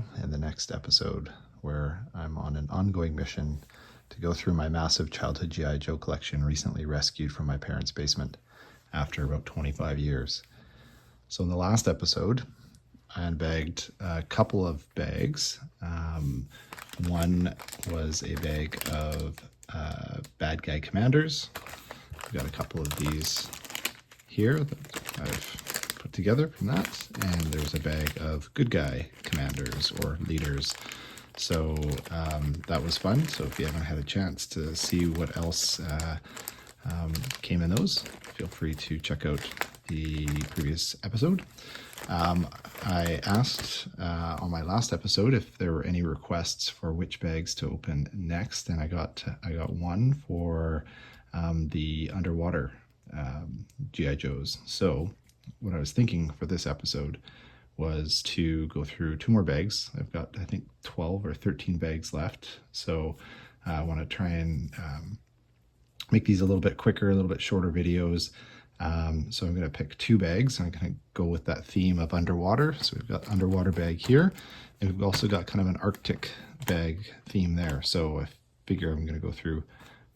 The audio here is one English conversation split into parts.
Kyle in the next episode, where I'm on an ongoing mission to go through my massive childhood G.I. Joe collection, recently rescued from my parents' basement after about 25 years. So in the last episode, I unbagged a couple of bags. One was a bag of Bad Guy Commanders. I've got a couple of these here that I've put together from that, and there's a bag of Good Guy Commanders or Leaders. So that was fun. So if you haven't had a chance to see what else came in those, feel free to check out the previous episode. I asked on my last episode if there were any requests for which bags to open next, and I got one for the underwater G.I. Joes. So what I was thinking for this episode was to go through two more bags. I've got, I think, 12 or 13 bags left. So I want to try and make these a little bit quicker, a little bit shorter videos. So I'm going to pick two bags. I'm going to go with that theme of underwater. So we've got underwater bag here, and we've also got kind of an Arctic bag theme there. So I figure I'm going to go through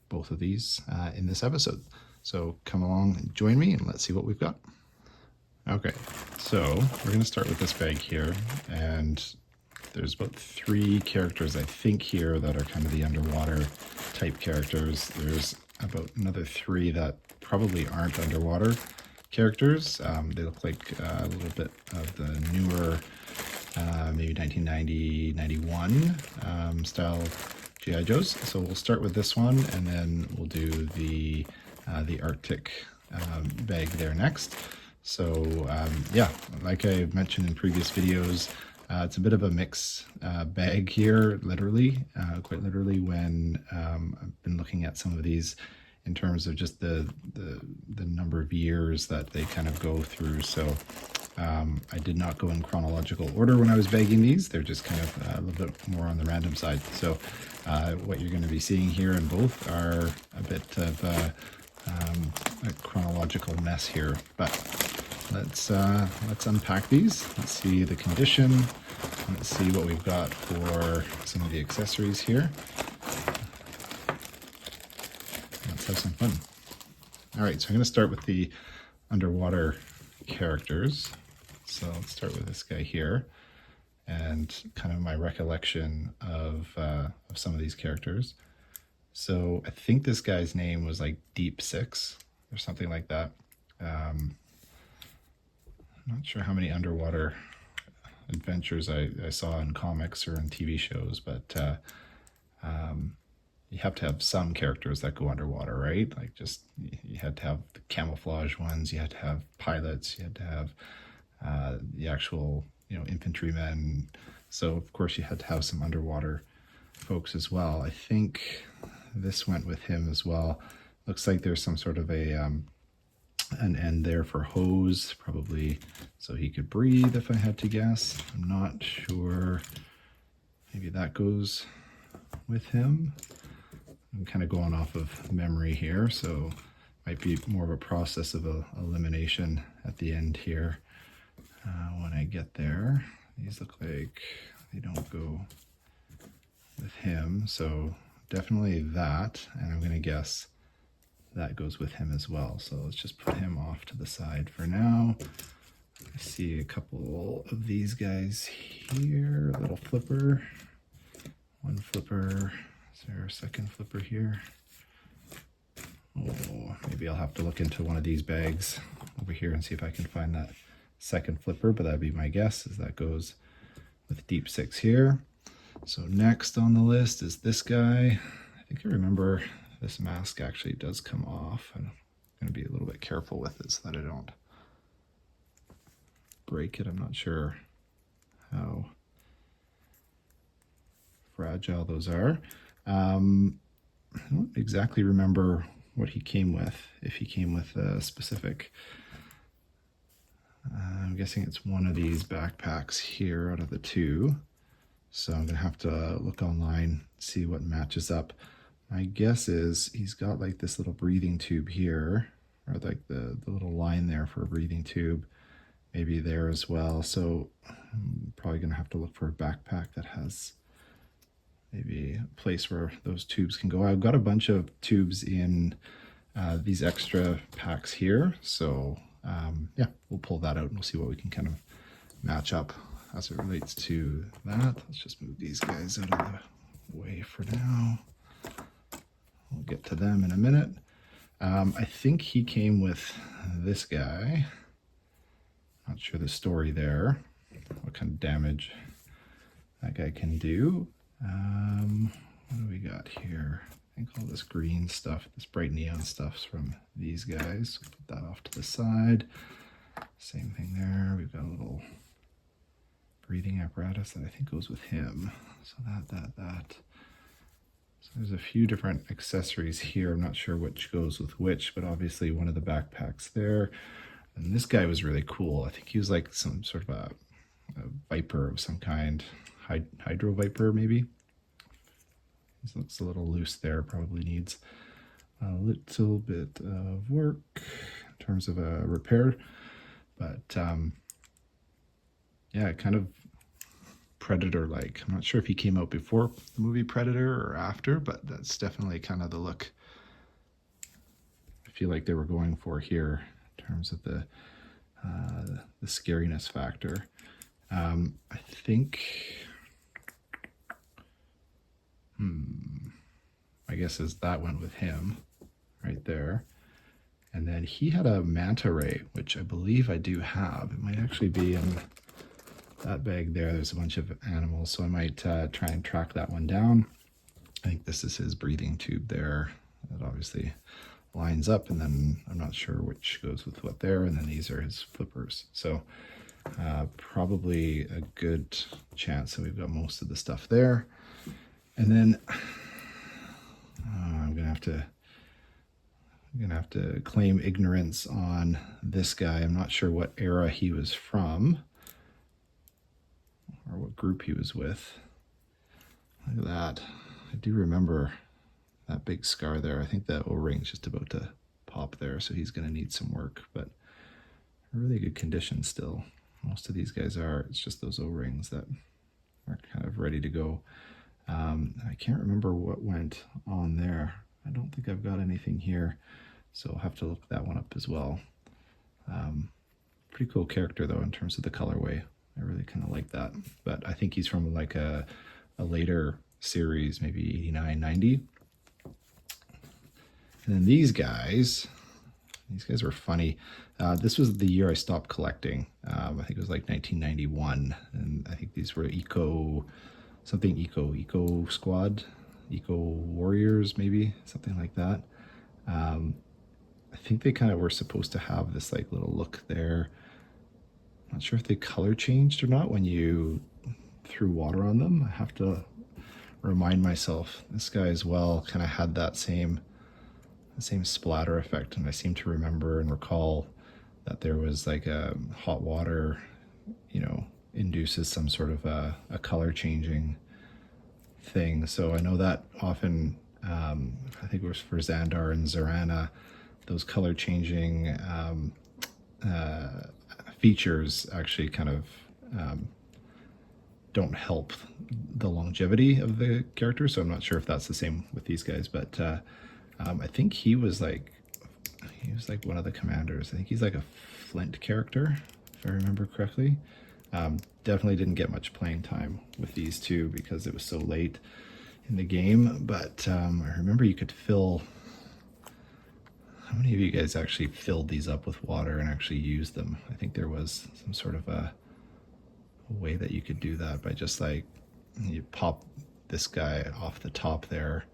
both of these in this episode. So come along and join me, and let's see what we've got. Okay, so we're going to start with this bag here, and there's about 3 characters I think here that are kind of the underwater type characters. There's about another 3 that probably aren't underwater characters. They look like a little bit of the newer, maybe 1990, 91 style G.I. Joes. So we'll start with this one, and then we'll do the Arctic bag there next. So yeah, like I mentioned in previous videos, it's a bit of a mix bag here, literally, quite literally, when I've been looking at some of these in terms of just the number of years that they kind of go through. So I did not go in chronological order when I was bagging these. They're just kind of a little bit more on the random side. So what you're going to be seeing here in both are a bit of a chronological mess here, but let's unpack these. Let's see the condition. Let's see what we've got for some of the accessories here. Let's have some fun. All right, so I'm going to start with the underwater characters. So let's start with this guy here, and kind of my recollection of some of these characters. So I think this guy's name was like Deep Six or something like that. I'm not sure how many underwater adventures I saw in comics or in TV shows, but you have to have some characters that go underwater, right? Like, just, you had to have the camouflage ones, you had to have pilots, you had to have the actual, infantrymen. So of course you had to have some underwater folks as well. I think this went with him as well. Looks like there's some sort of an end there for hose, probably so he could breathe, if I had to guess. I'm not sure. Maybe that goes with him. I'm kind of going off of memory here, so might be more of a process of elimination at the end here when I get there. These look like they don't go with him, so definitely that, and I'm going to guess that goes with him as well. So let's just put him off to the side for now. I see a couple of these guys here. A little flipper. One flipper. Is there a second flipper here? Oh, maybe I'll have to look into one of these bags over here and see if I can find that second flipper, but that'd be my guess, is that goes with Deep Six here. So next on the list is this guy. I think I remember this mask actually does come off. I'm going to be a little bit careful with it so that I don't break it. I'm not sure how fragile those are. I don't exactly remember what he came with, if he came with a specific. I'm guessing it's one of these backpacks here out of the 2. So I'm going to have to look online, see what matches up. My guess is he's got like this little breathing tube here, or like the little line there for a breathing tube. maybe there as well. So I'm probably going to have to look for a backpack that has maybe a place where those tubes can go. I've got a bunch of tubes in these extra packs here. So yeah, we'll pull that out and we'll see what we can kind of match up as it relates to that. Let's just move these guys out of the way for now. We'll get to them in a minute. I think he came with this guy. Not sure the story there, what kind of damage that guy can do. What do we got here? I think all this green stuff, this bright neon stuff's from these guys. Put that off to the side. Same thing there. We've got a little breathing apparatus that I think goes with him. So that. So there's a few different accessories here. I'm not sure which goes with which, but obviously one of the backpacks there. And this guy was really cool. I think he was like some sort of a viper of some kind. Hydro viper, maybe. This looks a little loose there. Probably needs a little bit of work in terms of a repair. But yeah, kind of Predator-like. I'm not sure if he came out before the movie Predator or after, but that's definitely kind of the look I feel like they were going for here in terms of the scariness factor. I think, I guess as that went with him right there. And then he had a manta ray, which I believe I do have. It might actually be in that bag there. There's a bunch of animals, so I might try and track that one down. I think this is his breathing tube there. That obviously lines up, and then I'm not sure which goes with what there, and then these are his flippers. So probably a good chance that we've got most of the stuff there. And then I'm gonna have to claim ignorance on this guy. I'm not sure what era he was from or what group he was with. Look at that. I do remember that big scar there. I think that O-ring's just about to pop there, so he's going to need some work, but really good condition still. Most of these guys are. It's just those O-rings that are kind of ready to go. I can't remember what went on there. I don't think I've got anything here, so I'll have to look that one up as well. Pretty cool character though in terms of the colorway. I really kind of like that, but I think he's from like a later series, maybe 89, 90. And then these guys were funny. This was the year I stopped collecting. I think it was like 1991, and I think these were Eco Squad, Eco Warriors, maybe something like that. I think they kind of were supposed to have this like little look there. Not sure if they color changed or not when you threw water on them. I have to remind myself. This guy as well kind of had that same splatter effect, and I seem to remember and recall that there was like a hot water, induces some sort of a color changing thing. So I know that often, I think it was for Xandar and Zorana, those color changing features actually kind of don't help the longevity of the character. So I'm not sure if that's the same with these guys, but I think he was like one of the commanders. I think he's like a Flint character, if I remember correctly. Definitely didn't get much playing time with these two because it was so late in the game, but I remember you could fill. How many of you guys actually filled these up with water and actually used them? I think there was some sort of a way that you could do that by just like, you pop this guy off the top there,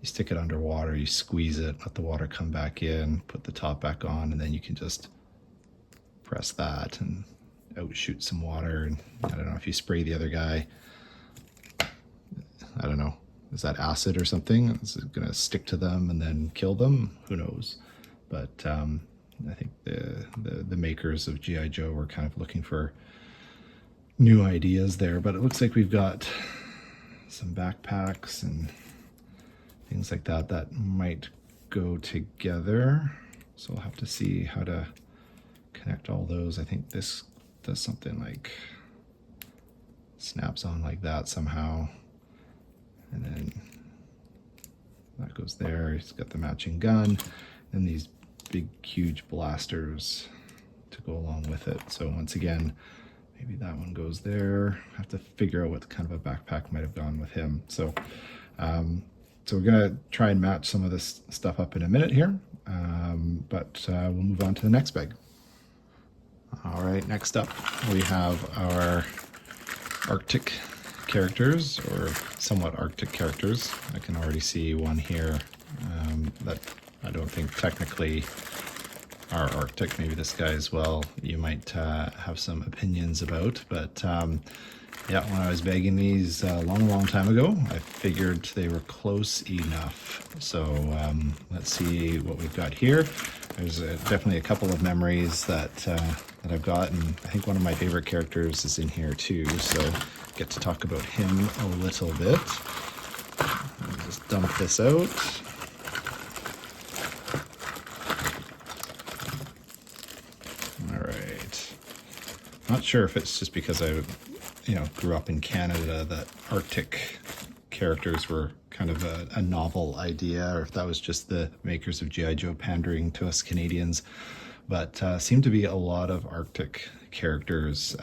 you stick it underwater, you squeeze it, let the water come back in, put the top back on, and then you can just press that and outshoot some water. And I don't know if you spray the other guy, I don't know, is that acid or something? Is it gonna stick to them and then kill them? Who knows? But I think the makers of G.I. Joe were kind of looking for new ideas there. But it looks like we've got some backpacks and things like that that might go together. So I'll have to see how to connect all those. I think this does something like snaps on like that somehow, and then that goes there. He's got the matching gun and these big huge blasters to go along with it. So once again, maybe that one goes there. I have to figure out what kind of a backpack might have gone with him. So so we're gonna try and match some of this stuff up in a minute here, but we'll move on to the next bag. All right, next up we have our Arctic characters, or somewhat Arctic characters. I can already see one here that I don't think technically are Arctic. Maybe this guy as well, you might have some opinions about, but yeah, when I was bagging these a long time ago, I figured they were close enough. So let's see what we've got here. There's definitely a couple of memories that I've got, and I think one of my favorite characters is in here too, so get to talk about him a little bit. I'll just dump this out. All right. Not sure if it's just because I grew up in Canada that Arctic characters were kind of a novel idea, or if that was just the makers of G.I. Joe pandering to us Canadians, but seemed to be a lot of Arctic characters.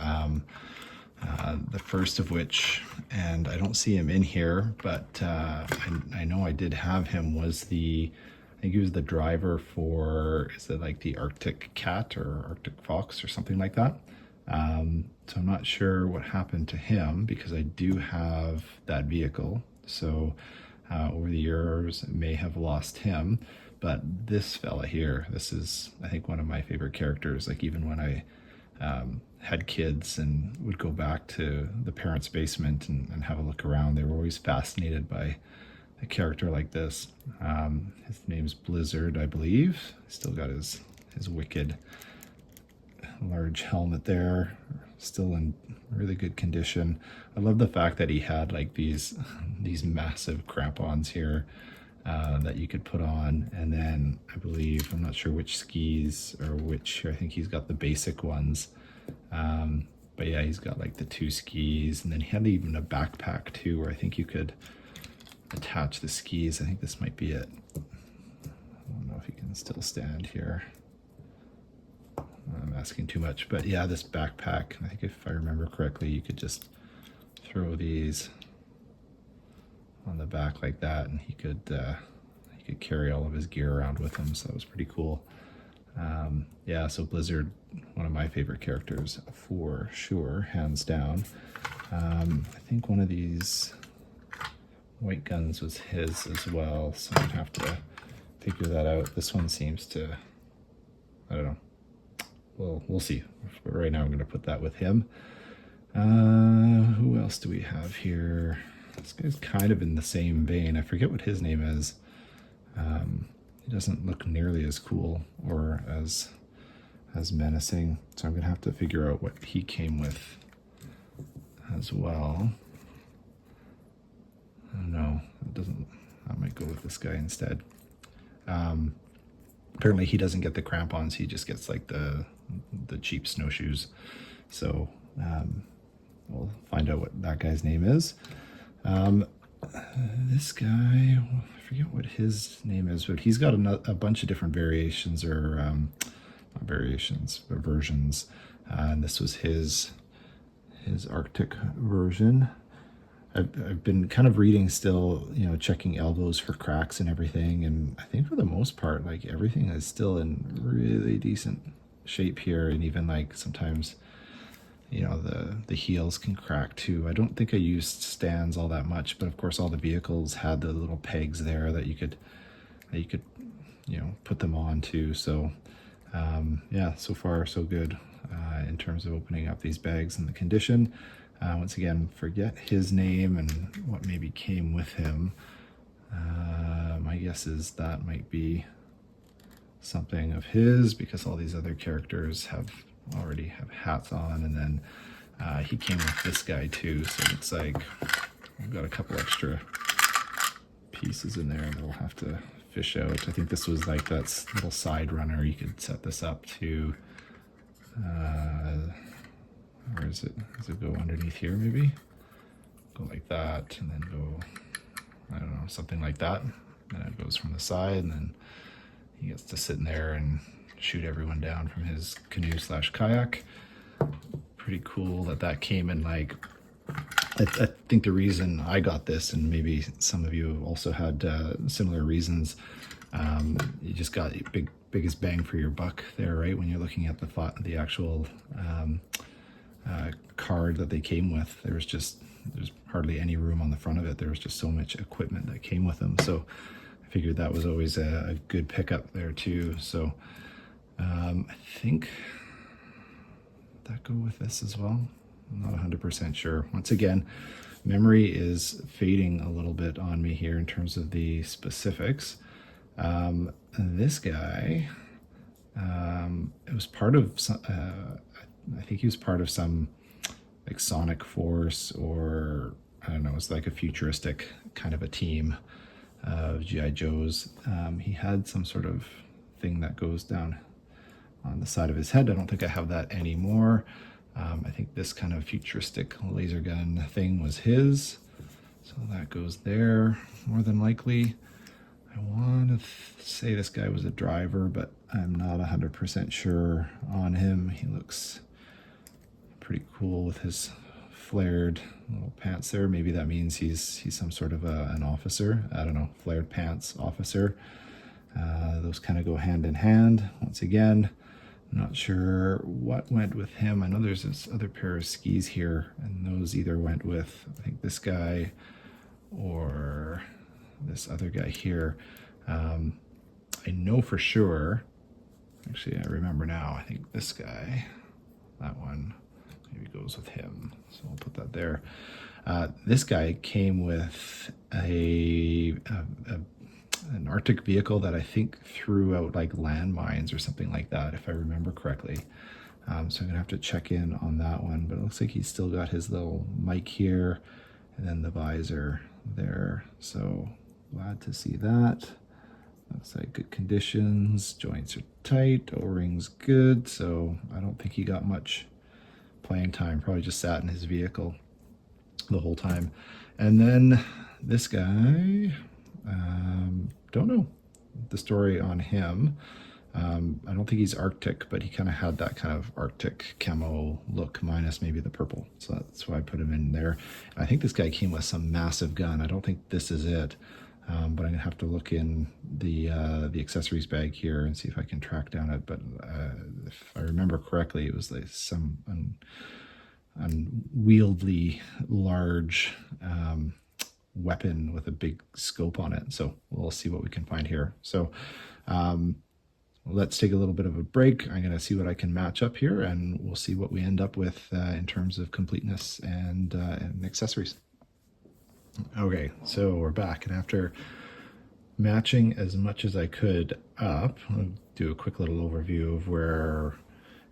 The first of which, and I don't see him in here, but I know I did have him, was I think he was the driver for, is it like the Arctic Cat or Arctic Fox or something like that? So I'm not sure what happened to him, because I do have that vehicle. So over the years, I may have lost him. But this fella here, this is, I think, one of my favorite characters. Like, even when I had kids and would go back to the parents' basement and have a look around, they were always fascinated by a character like this. His name's Blizzard, I believe. Still got his wicked large helmet there, still in really good condition. I love the fact that he had like these massive crampons here that you could put on, and then I believe, I'm not sure which skis or which, I think he's got the basic ones, but yeah, he's got like the 2 skis, and then he had even a backpack too, where I think you could attach the skis. I think this might be it. I don't know if he can still stand here. I'm asking too much, but yeah, this backpack, I think if I remember correctly, you could just throw these on the back like that, and he could carry all of his gear around with him, so that was pretty cool. Yeah, so Blizzard, one of my favorite characters for sure, hands down. I think one of these white guns was his as well, so I'm gonna have to figure that out. This one seems to, I don't know. Well, we'll see. But right now I'm going to put that with him. Who else do we have here? This guy's kind of in the same vein. I forget what his name is. He doesn't look nearly as cool or as menacing. So I'm going to have to figure out what he came with as well. No, it doesn't. I might go with this guy instead. Apparently he doesn't get the crampons. He just gets like the cheap snowshoes. So we'll find out what that guy's name is. This guy, I forget what his name is, but he's got a bunch of different variations, or not variations, but versions. And this was his Arctic version. I've been kind of reading still, checking elbows for cracks and everything, and I think for the most part, like, everything is still in really decent shape here, and even like sometimes, the heels can crack too. I don't think I used stands all that much, but of course all the vehicles had the little pegs there that you could put them on too. So yeah, so far so good in terms of opening up these bags and the condition. Once again, forget his name and what maybe came with him. My guess is that might be something of his, because all these other characters already have hats on, and then he came with this guy too, so it's like I've got a couple extra pieces in there that we'll have to fish out. I think this was like that little side runner. You could set this up to Or does it go underneath here maybe? Go like that and then go, I don't know, something like that. And it goes from the side, and then he gets to sit in there and shoot everyone down from his canoe slash kayak. Pretty cool that came in like, I think the reason I got this, and maybe some of you also had similar reasons, you just got biggest bang for your buck there, right? When you're looking at the actual card that they came with, there's hardly any room on the front of it. There was just so much equipment that came with them. So I figured that was always a good pickup there too. So I think that go with this as well. I'm not 100% sure. Once again, memory is fading a little bit on me here in terms of the specifics. This guy, it was part of some, I think he was part of some like Sonic Force, or I don't know, it's like a futuristic kind of a team of G.I. Joes. He had some sort of thing that goes down on the side of his head. I don't think I have that anymore. I think this kind of futuristic laser gun thing was his. So that goes there, more than likely. I want to say this guy was a driver, but I'm not 100% sure on him. He looks pretty cool with his flared little pants there. Maybe that means he's some sort of an officer. I don't know, flared pants officer. Those kind of go hand in hand. Once again, I'm not sure what went with him. I know there's this other pair of skis here, and those either went with, I think, this guy or this other guy here. I know for sure, actually I remember now, I think this guy, that one, maybe goes with him. So I'll put that there. This guy came with an Arctic vehicle that I think threw out like landmines or something like that, if I remember correctly. So I'm gonna have to check in on that one, but it looks like he's still got his little mic here and then the visor there. So glad to see that. Looks like good conditions, joints are tight, O-ring's good, so I don't think he got much playing time, probably just sat in his vehicle the whole time. And then this guy, don't know the story on him. I don't think he's Arctic, but he kind of had that kind of Arctic camo look, minus maybe the purple. So that's why I put him in there. I think this guy came with some massive gun. I don't think this is it, but I'm gonna have to look in the accessories bag here and see if I can track down it. But if I remember correctly, it was like some unwieldy large weapon with a big scope on it. So we'll see what we can find here. So let's take a little bit of a break. I'm going to see what I can match up here, and we'll see what we end up with in terms of completeness and accessories. Okay, so we're back, and after matching as much as I could up, I'll do a quick little overview of where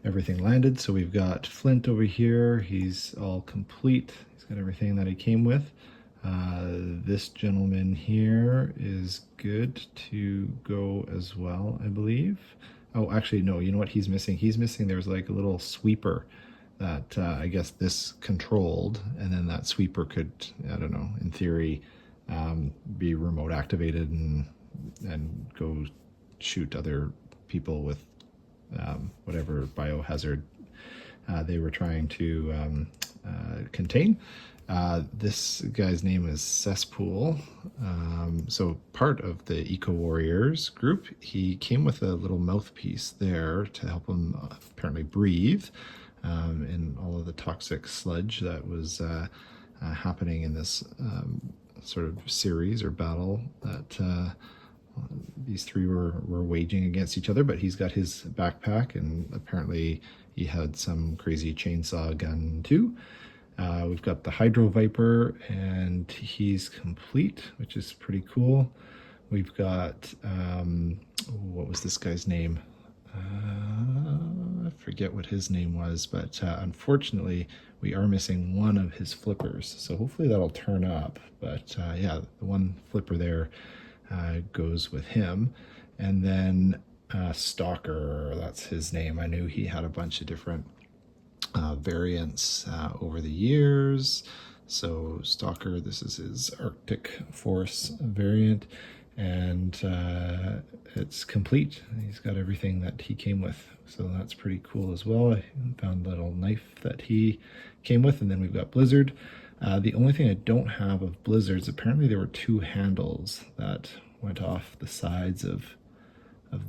everything landed. So we've got Flint over here. He's all complete. He's got everything that he came with. This gentleman here is good to go as well, I believe. Oh, actually, no, you know what he's missing? He's missing, there's like a little sweeper that I guess this controlled, and then that sweeper could, I don't know, in theory, be remote activated and go shoot other people with whatever biohazard they were trying to contain. This guy's name is Cesspool. So part of the Eco Warriors group, he came with a little mouthpiece there to help him apparently breathe in all of the toxic sludge that was happening in this sort of series or battle that these three were waging against each other. But he's got his backpack, and apparently he had some crazy chainsaw gun too. We've got the Hydro Viper, and he's complete, which is pretty cool. We've got, what was this guy's name? I forget what his name was, but unfortunately, we are missing one of his flippers. So hopefully that'll turn up. But yeah, the one flipper there goes with him. And then Stalker, that's his name. I knew he had a bunch of different variants over the years. So Stalker, this is his Arctic Force variant, and it's complete. He's got everything that he came with, so that's pretty cool as well. I found a little knife that he came with, and then we've got Blizzard. The only thing I don't have of Blizzard's, apparently there were 2 handles that went off the sides of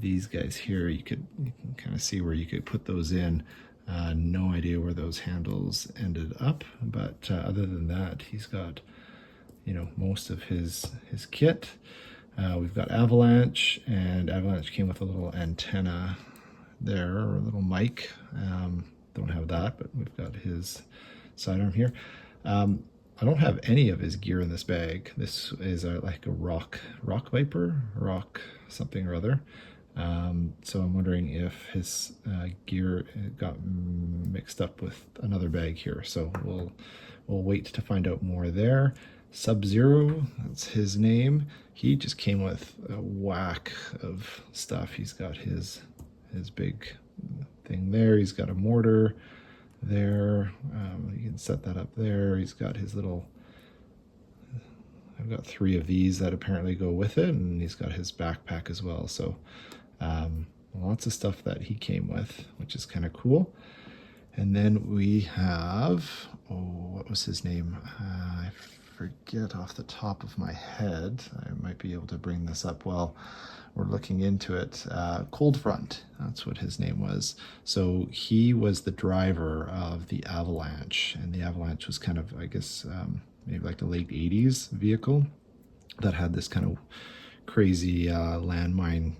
these guys here. You can kind of see where you could put those in. No idea where those handles ended up, but other than that, he's got, you know, most of his kit. We've got Avalanche, and Avalanche came with a little antenna there, or a little mic. Don't have that, but we've got his sidearm here. I don't have any of his gear in this bag. This is like a rock Viper, rock something or other. So I'm wondering if his gear got mixed up with another bag here. So we'll wait to find out more there. Sub-Zero, that's his name. He just came with a whack of stuff. He's got his big thing there. He's got a mortar there. You can set that up there. He's got his little, I've got 3 of these that apparently go with it, and he's got his backpack as well. So lots of stuff that he came with, which is kind of cool. And then we have, what was his name? I forget off the top of my head. I might be able to bring this up while we're looking into it. Cold Front, that's what his name was. So he was the driver of the Avalanche, and the Avalanche was kind of, I guess, maybe like the late 80s vehicle that had this kind of crazy landmine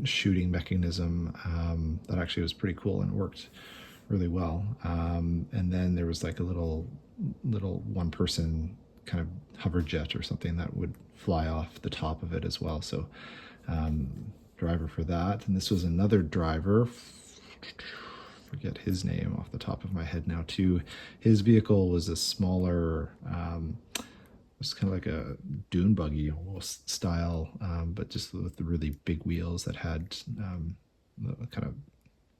shooting mechanism that actually was pretty cool and worked really well. And then there was like a little 1-person kind of hover jet or something that would fly off the top of it as well. So driver for that. And this was another driver, forget his name off the top of my head now too. His vehicle was a smaller, it's kind of like a dune buggy almost style, but just with the really big wheels that had kind of,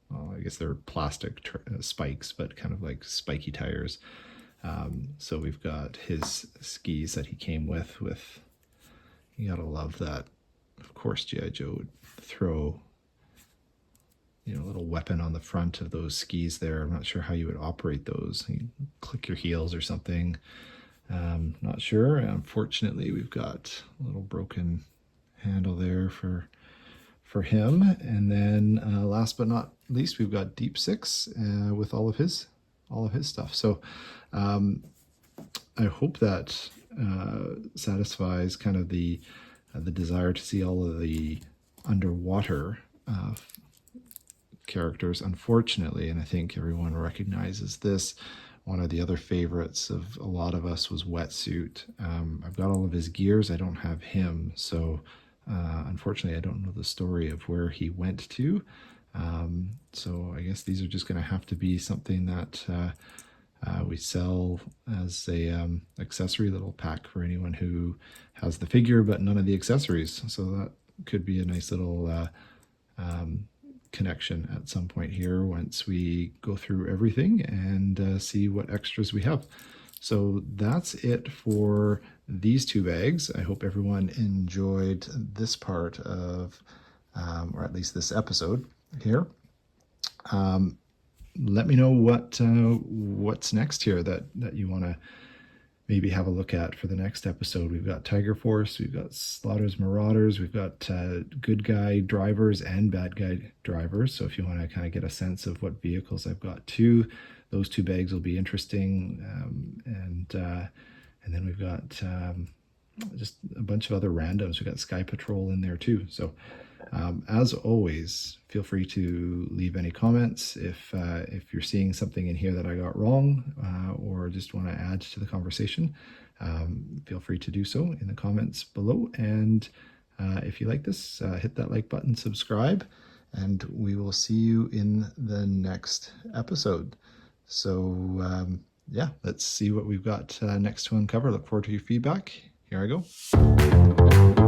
well, I guess they're plastic spikes, but kind of like spiky tires. So we've got his skis that he came with, you gotta love that. Of course, G.I. Joe would throw, you know, a little weapon on the front of those skis there. I'm not sure how you would operate those. You click your heels or something. Not sure. Unfortunately, we've got a little broken handle there for him. And then last but not least, we've got Deep Six with all of his stuff. So I hope that satisfies kind of the desire to see all of the underwater characters. Unfortunately, and I think everyone recognizes this, one of the other favorites of a lot of us was Wetsuit. I've got all of his gears. I don't have him. So unfortunately, I don't know the story of where he went to. So I guess these are just going to have to be something that we sell as a accessory little pack for anyone who has the figure but none of the accessories. So that could be a nice little connection at some point here once we go through everything and see what extras we have. So that's it for these 2 bags. I hope everyone enjoyed this part of, or at least this episode here. Let me know what's next here that you want to maybe have a look at for the next episode. We've got Tiger Force, we've got Slaughter's Marauders, we've got good guy drivers and bad guy drivers. So if you want to kind of get a sense of what vehicles I've got too, those 2 bags will be interesting. And then we've got just a bunch of other randoms. We've got Sky Patrol in there too. So as always, feel free to leave any comments if you're seeing something in here that I got wrong or just want to add to the conversation. Feel free to do so in the comments below. And if you like this, hit that like button, subscribe, and we will see you in the next episode. So yeah, let's see what we've got next to uncover. Look forward to your feedback. Here I go.